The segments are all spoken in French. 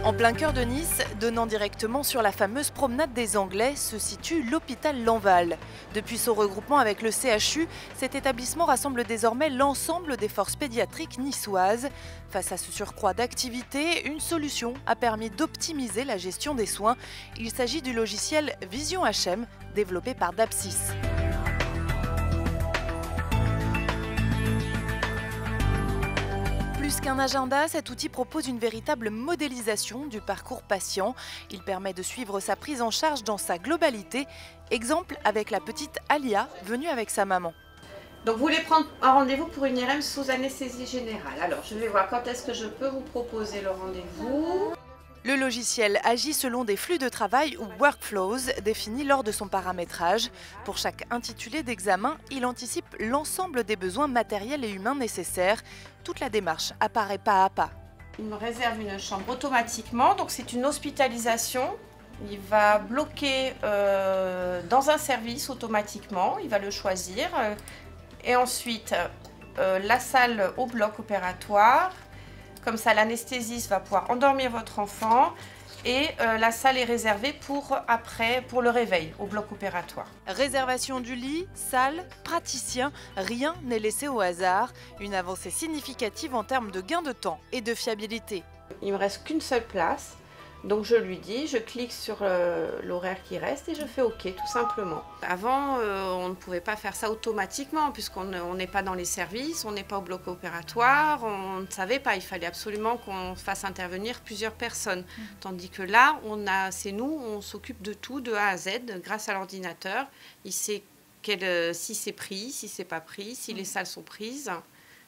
En plein cœur de Nice, donnant directement sur la fameuse promenade des Anglais, se situe l'hôpital Lanval. Depuis son regroupement avec le CHU, cet établissement rassemble désormais l'ensemble des forces pédiatriques niçoises. Face à ce surcroît d'activité, une solution a permis d'optimiser la gestion des soins. Il s'agit du logiciel Vision HM, développé par Dapsys. Plus qu'un agenda, cet outil propose une véritable modélisation du parcours patient. Il permet de suivre sa prise en charge dans sa globalité. Exemple avec la petite Alia, venue avec sa maman. Donc vous voulez prendre un rendez-vous pour une IRM sous anesthésie générale. Alors je vais voir quand est-ce que je peux vous proposer le rendez-vous. Le logiciel agit selon des flux de travail ou workflows définis lors de son paramétrage. Pour chaque intitulé d'examen, il anticipe l'ensemble des besoins matériels et humains nécessaires. Toute la démarche apparaît pas à pas. Il me réserve une chambre automatiquement, donc c'est une hospitalisation. Il va bloquer dans un service automatiquement, il va le choisir. Et ensuite, la salle au bloc opératoire. Comme ça, l'anesthésiste va pouvoir endormir votre enfant et la salle est réservée pour le réveil au bloc opératoire. Réservation du lit, salle, praticien, rien n'est laissé au hasard. Une avancée significative en termes de gain de temps et de fiabilité. Il ne me reste qu'une seule place, donc je lui dis, je clique sur l'horaire qui reste et je fais OK tout simplement. Avant, on ne pouvait pas faire ça automatiquement puisqu'on n'est pas dans les services, on n'est pas au bloc opératoire, on ne savait pas, il fallait absolument qu'on fasse intervenir plusieurs personnes. Tandis que là, c'est nous, on s'occupe de tout de A à Z grâce à l'ordinateur. Il sait si c'est pris, si c'est pas pris, si les salles sont prises.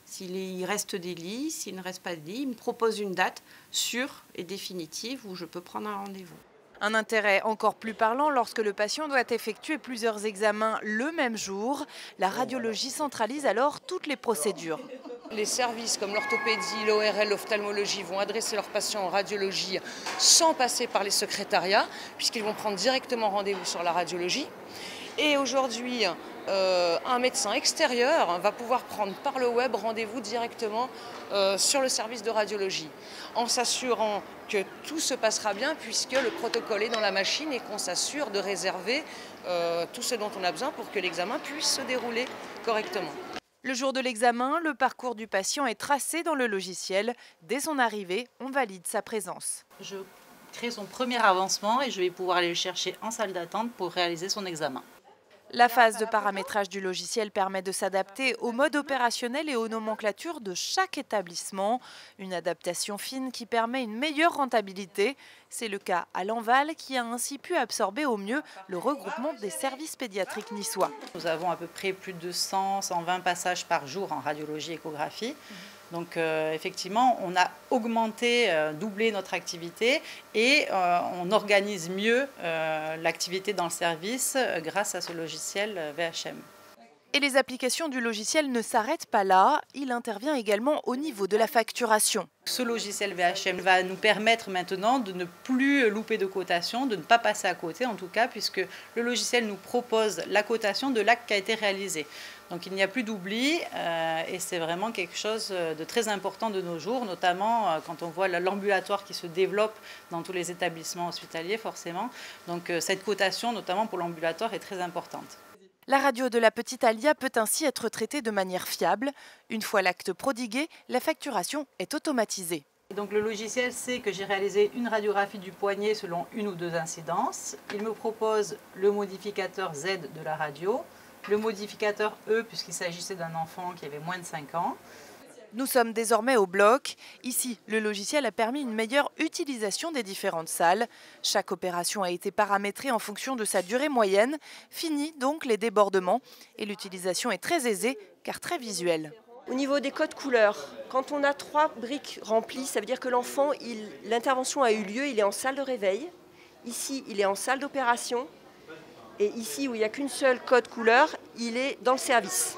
S'il reste des lits, s'il ne reste pas de lits, il me propose une date sûre et définitive où je peux prendre un rendez-vous. Un intérêt encore plus parlant lorsque le patient doit effectuer plusieurs examens le même jour. La radiologie centralise alors toutes les procédures. Les services comme l'orthopédie, l'ORL, l'ophtalmologie vont adresser leurs patients en radiologie sans passer par les secrétariats, puisqu'ils vont prendre directement rendez-vous sur la radiologie. Et aujourd'hui, un médecin extérieur va pouvoir prendre par le web rendez-vous directement sur le service de radiologie, en s'assurant que tout se passera bien puisque le protocole est dans la machine et qu'on s'assure de réserver tout ce dont on a besoin pour que l'examen puisse se dérouler correctement. Le jour de l'examen, le parcours du patient est tracé dans le logiciel. Dès son arrivée, on valide sa présence. Je crée son premier avancement et je vais pouvoir aller le chercher en salle d'attente pour réaliser son examen. La phase de paramétrage du logiciel permet de s'adapter au mode opérationnel et aux nomenclatures de chaque établissement. Une adaptation fine qui permet une meilleure rentabilité. C'est le cas à Lanval qui a ainsi pu absorber au mieux le regroupement des services pédiatriques niçois. Nous avons à peu près plus de 100-120 passages par jour en radiologie échographie. Donc effectivement, on a augmenté, doublé notre activité et on organise mieux l'activité dans le service grâce à ce logiciel VHM. Et les applications du logiciel ne s'arrêtent pas là, il intervient également au niveau de la facturation. Ce logiciel VHM va nous permettre maintenant de ne plus louper de cotation, de ne pas passer à côté en tout cas, puisque le logiciel nous propose la cotation de l'acte qui a été réalisé. Donc il n'y a plus d'oubli et c'est vraiment quelque chose de très important de nos jours, notamment quand on voit l'ambulatoire qui se développe dans tous les établissements hospitaliers forcément. Donc cette cotation, notamment pour l'ambulatoire, est très importante. La radio de la petite Alia peut ainsi être traitée de manière fiable. Une fois l'acte prodigué, la facturation est automatisée. Donc le logiciel sait que j'ai réalisé une radiographie du poignet selon une ou deux incidences. Il me propose le modificateur Z de la radio, le modificateur E puisqu'il s'agissait d'un enfant qui avait moins de 5 ans. Nous sommes désormais au bloc. Ici, le logiciel a permis une meilleure utilisation des différentes salles. Chaque opération a été paramétrée en fonction de sa durée moyenne. Fini donc les débordements. Et l'utilisation est très aisée car très visuelle. Au niveau des codes couleurs, quand on a 3 briques remplies, ça veut dire que l'enfant, l'intervention a eu lieu, il est en salle de réveil. Ici, il est en salle d'opération. Et ici, où il n'y a qu'une seule code couleur, il est dans le service.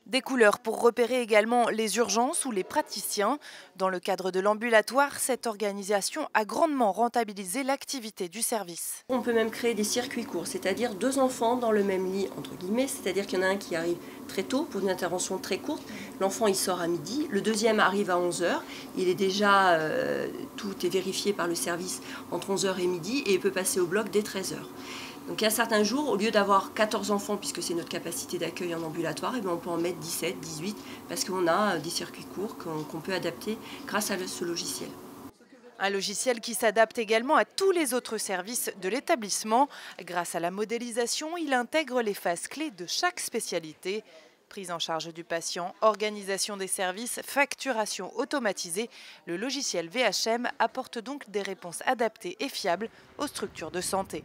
Des couleurs pour repérer également les urgences ou les praticiens. Dans le cadre de l'ambulatoire, cette organisation a grandement rentabilisé l'activité du service. On peut même créer des circuits courts, c'est-à-dire 2 enfants dans le même lit, entre guillemets, c'est-à-dire qu'il y en a un qui arrive très tôt pour une intervention très courte. L'enfant il sort à midi, le deuxième arrive à 11 h. Il est déjà, tout est vérifié par le service entre 11 h et midi et il peut passer au bloc dès 13 h. Donc il y a certains jours, au lieu d'avoir 14 enfants, puisque c'est notre capacité d'accueil en ambulatoire, et bien on peut en mettre 17, 18, parce qu'on a des circuits courts qu'on peut adapter grâce à ce logiciel. Un logiciel qui s'adapte également à tous les autres services de l'établissement. Grâce à la modélisation, il intègre les phases clés de chaque spécialité. Prise en charge du patient, organisation des services, facturation automatisée. Le logiciel VHM apporte donc des réponses adaptées et fiables aux structures de santé.